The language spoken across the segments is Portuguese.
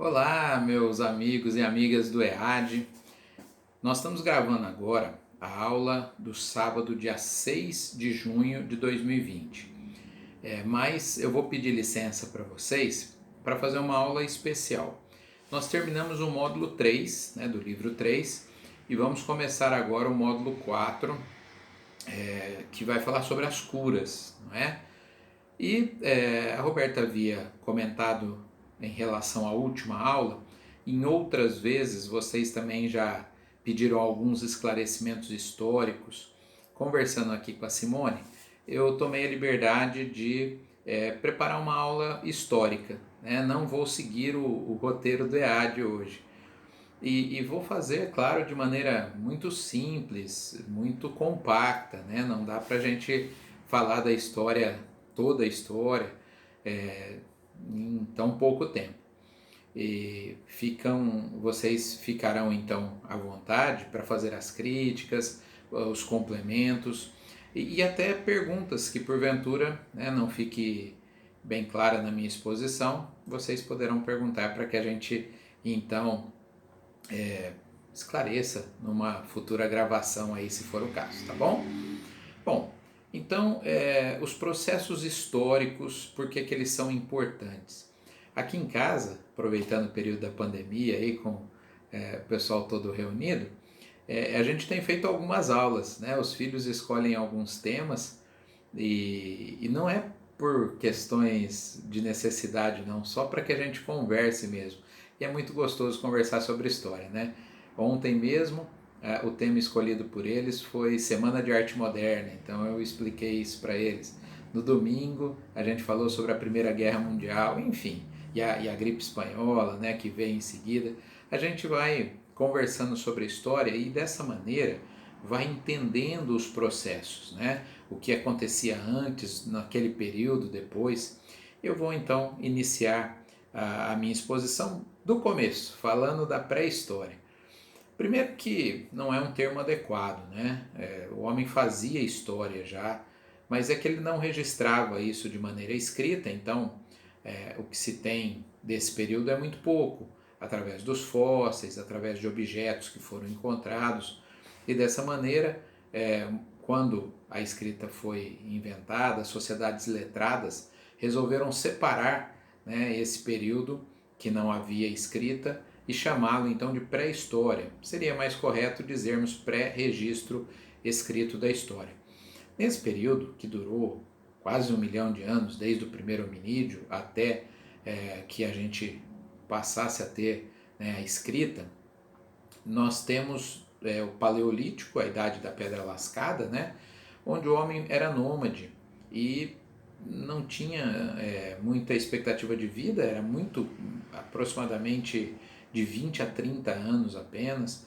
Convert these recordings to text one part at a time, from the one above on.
Olá, meus amigos e amigas do EAD. Nós estamos gravando agora a aula do sábado, dia 6 de junho de 2020. Mas eu vou pedir licença para vocês para fazer uma aula especial. Nós terminamos o módulo 3, do livro 3, e vamos começar agora o módulo 4, que vai falar sobre as curas, não é? A Roberta havia comentado em relação à última aula, em outras vezes vocês também já pediram alguns esclarecimentos históricos. Conversando aqui com a Simone, eu tomei a liberdade de preparar uma aula histórica, né? Não vou seguir o roteiro do EAD hoje. E vou fazer, claro, de maneira muito simples, muito compacta, né? Não dá para a gente falar da história, toda a história, em tão pouco tempo. Vocês ficarão então à vontade para fazer as críticas, os complementos e até perguntas que porventura, não fique bem clara na minha exposição, vocês poderão perguntar para que a gente então esclareça numa futura gravação aí, se for o caso, tá bom? Bom, então os processos históricos, por que eles são importantes? Aqui em casa, aproveitando o período da pandemia aí com o pessoal todo reunido, a gente tem feito algumas aulas, né? Os filhos escolhem alguns temas e não é por questões de necessidade não, só para que a gente converse mesmo. E é muito gostoso conversar sobre história, né? Ontem mesmo, o tema escolhido por eles foi Semana de Arte Moderna, então eu expliquei isso para eles. No domingo, a gente falou sobre a Primeira Guerra Mundial, enfim, e a gripe espanhola, né, que veio em seguida. A gente vai conversando sobre a história e dessa maneira vai entendendo os processos, né? O que acontecia antes, naquele período, depois. Eu vou então iniciar a minha exposição do começo, falando da pré-história. Primeiro que não é um termo adequado, né? O homem fazia história já, mas é que ele não registrava isso de maneira escrita, então o que se tem desse período é muito pouco, através dos fósseis, através de objetos que foram encontrados, e dessa maneira, quando a escrita foi inventada, as sociedades letradas resolveram separar, né, esse período que não havia escrita e chamá-lo então de pré-história. Seria mais correto dizermos pré-registro escrito da história. Nesse período, que durou quase 1 milhão de anos, desde o primeiro hominídeo até que a gente passasse a ter, né, a escrita, nós temos o Paleolítico, a Idade da Pedra Lascada, né, onde o homem era nômade e não tinha muita expectativa de vida, era muito, aproximadamente de 20 a 30 anos apenas,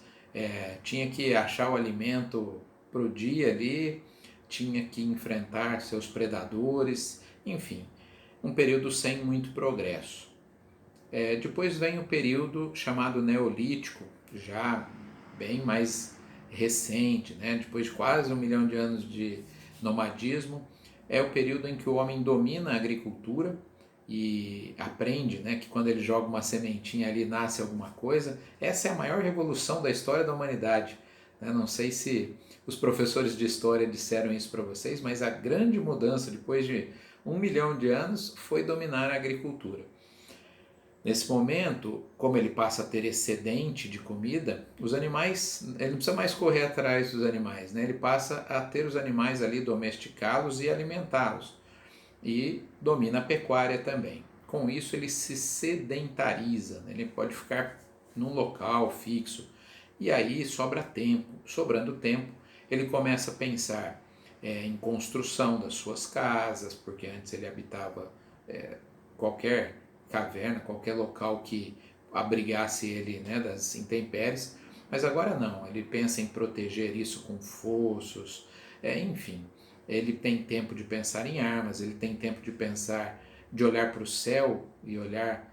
tinha que achar o alimento para o dia ali, tinha que enfrentar seus predadores, enfim, um período sem muito progresso. Depois vem o período chamado Neolítico, já bem mais recente, né? Depois de quase 1 milhão de anos de nomadismo, é o período em que o homem domina a agricultura e aprende, né, que quando ele joga uma sementinha ali nasce alguma coisa. Essa é a maior revolução da história da humanidade. Não sei se os professores de história disseram isso para vocês, mas a grande mudança depois de 1 milhão de anos foi dominar a agricultura. Nesse momento, como ele passa a ter excedente de comida, os animais, ele não precisa mais correr atrás dos animais, né? Ele passa a ter os animais ali, domesticá-los e alimentá-los. E domina a pecuária também. Com isso ele se sedentariza, né? Ele pode ficar num local fixo e aí sobra tempo. Sobrando tempo, ele começa a pensar em construção das suas casas, porque antes ele habitava qualquer caverna, qualquer local que abrigasse ele, né, das intempéries, mas agora não, ele pensa em proteger isso com fossos, enfim, ele tem tempo de pensar em armas, ele tem tempo de pensar, de olhar para o céu e olhar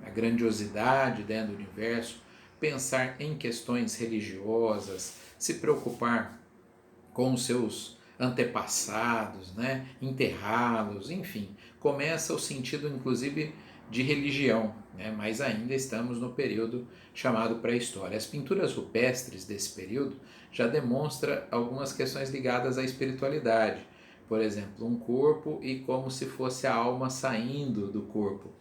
a grandiosidade dentro do universo, pensar em questões religiosas, se preocupar com os seus antepassados, né? Enterrá-los, enfim. Começa o sentido, inclusive, de religião, né? Mas ainda estamos no período chamado pré-história. As pinturas rupestres desse período já demonstram algumas questões ligadas à espiritualidade. Por exemplo, um corpo e como se fosse a alma saindo do corpo.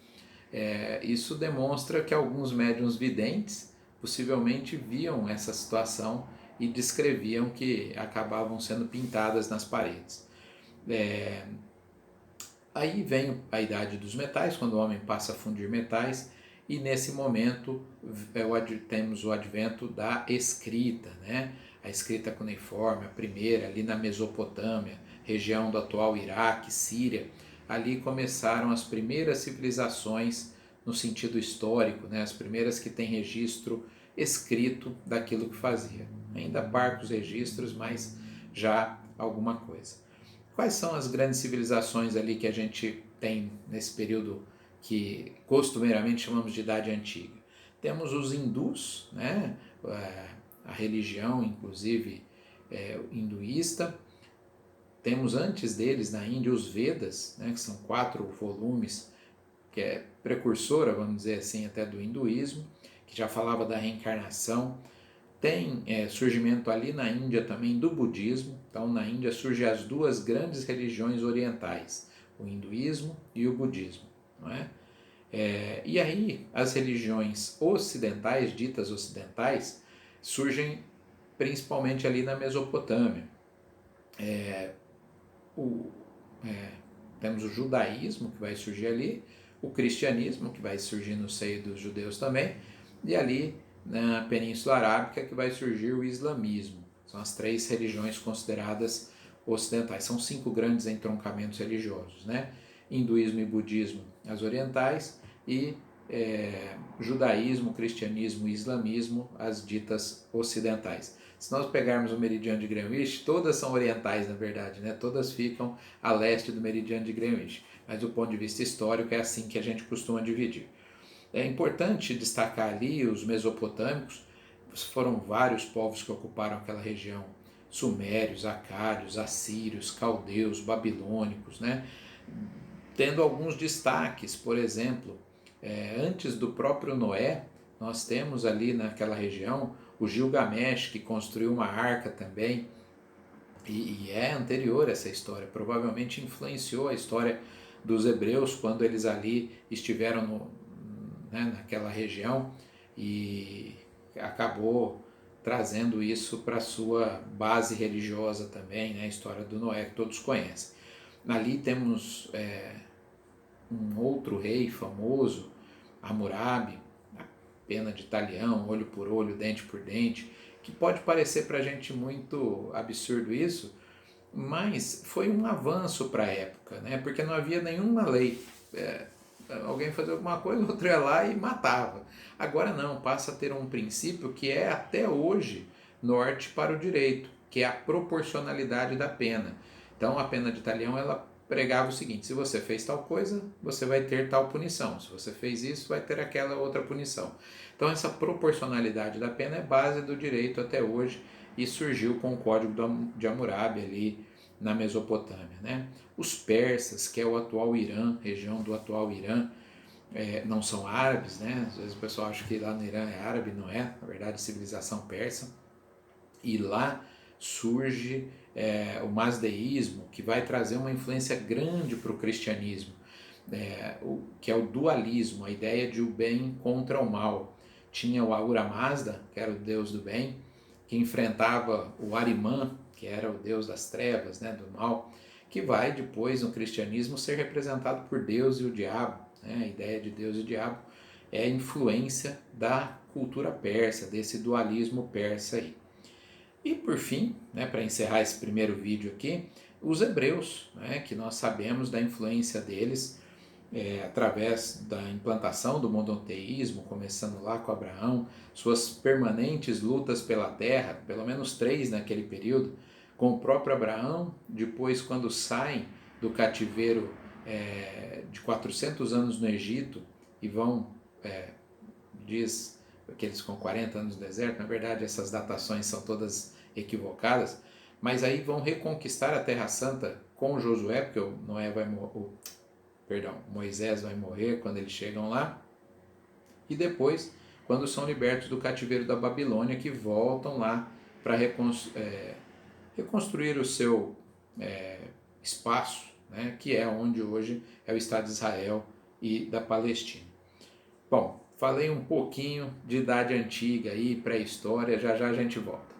Isso demonstra que alguns médiuns videntes possivelmente viam essa situação e descreviam que acabavam sendo pintadas nas paredes. Aí vem a idade dos metais, quando o homem passa a fundir metais, e nesse momento temos o advento da escrita, né? A escrita cuneiforme, a primeira ali na Mesopotâmia, região do atual Iraque, Síria. Ali começaram as primeiras civilizações no sentido histórico, né? As primeiras que têm registro escrito daquilo que fazia. Ainda parcos registros, mas já alguma coisa. Quais são as grandes civilizações ali que a gente tem nesse período que costumeiramente chamamos de Idade Antiga? Temos os hindus, né? A religião, inclusive, hinduísta. Temos antes deles, na Índia, os Vedas, né? Que são 4 volumes, que é precursora, vamos dizer assim, até do hinduísmo, que já falava da reencarnação. Tem surgimento ali na Índia também do budismo. Então, na Índia surgem as 2 grandes religiões orientais, o hinduísmo e o budismo. Não é? E aí, as religiões ocidentais, ditas ocidentais, surgem principalmente ali na Mesopotâmia. Temos o judaísmo, que vai surgir ali, o cristianismo, que vai surgir no seio dos judeus também, e ali na Península Arábica que vai surgir o islamismo. São as 3 religiões consideradas ocidentais. São 5 grandes entroncamentos religiosos, né? Hinduísmo e budismo, as orientais, e judaísmo, cristianismo e islamismo, as ditas ocidentais. Se nós pegarmos o meridiano de Greenwich, todas são orientais, na verdade, né? Todas ficam a leste do meridiano de Greenwich, mas do ponto de vista histórico é assim que a gente costuma dividir. É importante destacar ali os mesopotâmicos, foram vários povos que ocuparam aquela região, sumérios, acádios, assírios, caldeus, babilônicos, né? Tendo alguns destaques, por exemplo, antes do próprio Noé, nós temos ali naquela região o Gilgamesh, que construiu uma arca também, e é anterior a essa história, provavelmente influenciou a história dos hebreus quando eles ali estiveram naquela região, e acabou trazendo isso para sua base religiosa também, né? A história do Noé que todos conhecem. Ali temos um outro rei famoso, Hammurabi, a pena de talião, olho por olho, dente por dente, que pode parecer para a gente muito absurdo isso, mas foi um avanço para a época, né? Porque não havia nenhuma lei. Alguém fazia alguma coisa, o outro ia lá e matava. Agora não, passa a ter um princípio que é até hoje norte para o direito, que é a proporcionalidade da pena. Então a pena de talião, ela pregava o seguinte: se você fez tal coisa, você vai ter tal punição. Se você fez isso, vai ter aquela outra punição. Então essa proporcionalidade da pena é base do direito até hoje e surgiu com o Código de Hammurabi ali na Mesopotâmia, né? Os persas, que é o atual Irã, região do atual Irã, não são árabes, né? Às vezes o pessoal acha que lá no Irã é árabe, não é, na verdade civilização persa, e lá surge o mazdeísmo, que vai trazer uma influência grande para o cristianismo, que é o dualismo, a ideia de o bem contra o mal. Tinha o Ahura Mazda, que era o deus do bem, que enfrentava o Ahriman, que era o deus das trevas, né, do mal, que vai depois no cristianismo ser representado por Deus e o diabo. Né? A ideia de Deus e o diabo é a influência da cultura persa, desse dualismo persa aí. E por fim, né, para encerrar esse primeiro vídeo aqui, os hebreus, né, que nós sabemos da influência deles através da implantação do monoteísmo, começando lá com Abraão, suas permanentes lutas pela terra, pelo menos 3 naquele período, com o próprio Abraão, depois quando saem do cativeiro de 400 anos no Egito e vão, diz que eles ficam 40 anos no deserto, na verdade essas datações são todas equivocadas, mas aí vão reconquistar a Terra Santa com Josué, porque o perdão, Moisés vai morrer quando eles chegam lá, e depois, quando são libertos do cativeiro da Babilônia, que voltam lá para reconstruir o seu espaço, né, que é onde hoje é o Estado de Israel e da Palestina. Bom, falei um pouquinho de idade antiga e pré-história, já já a gente volta.